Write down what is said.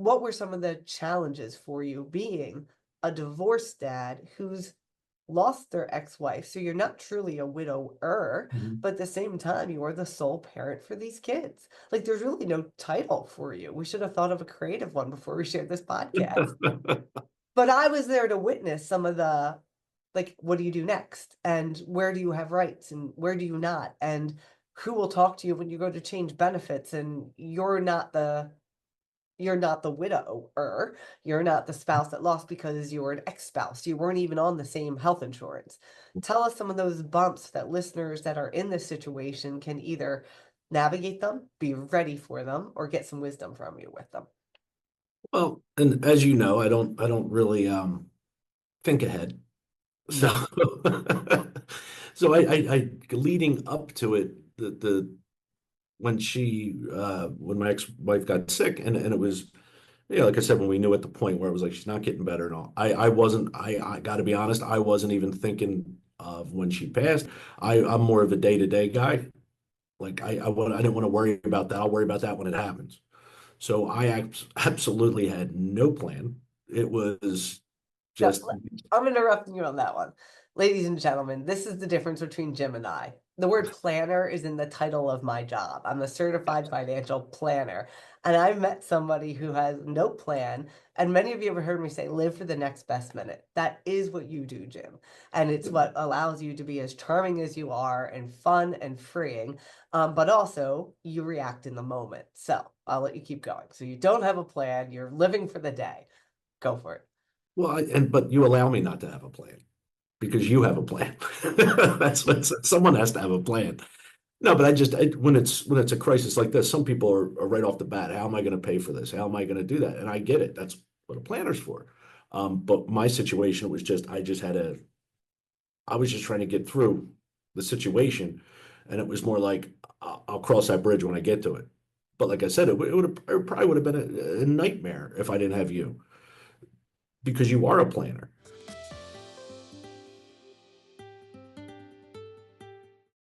what were some of the challenges for you being a divorced dad who's lost their ex-wife? So you're not truly a widower, Mhm. but at the same time, you are the sole parent for these kids. Like, there's really no title for you. We should have thought of a creative one before we shared this podcast. But I was there to witness some of the, like, what do you do next? And where do you have rights and where do you not? And who will talk to you when you go to change benefits and you're not the widower. You're not the spouse that lost because you were an ex-spouse. You weren't even on the same health insurance. Tell us some of those bumps that listeners that are in this situation can either navigate them, be ready for them, or get some wisdom from you with them. Well, and as you know, I don't really think ahead. So No. so I leading up to it, the when my ex-wife got sick, and it was, like I said, when we knew at the point where it was like she's not getting better and all, I got to be honest, I wasn't even thinking of when she passed. I'm more of a day-to-day guy. Like I didn't want to worry about that. I'll worry about that when it happens. So absolutely had no plan. It was No, just, I'm interrupting you on that one. Ladies and gentlemen, this is the difference between Jim and I. The word planner is in the title of my job. I'm a certified financial planner. And I've met somebody who has no plan. And many of you have heard me say, live for the next best minute. That is what you do, Jim. And it's what allows you to be as charming as you are and fun and freeing. But also, you react in the moment. So I'll let you keep going. So you don't have a plan. You're living for the day. Go for it. well, but you allow me not to have a plan because you have a plan. That's what someone has to have a plan. No, but when it's a crisis like this, some people are right off the bat. How am I going to pay for this? How am I going to do that? And I get it. That's what a planner's for. But my situation was just I was just trying to get through the situation, and it was more like I'll cross that bridge when I get to it. But like I said, it probably would have been a nightmare if I didn't have you because you are a planner.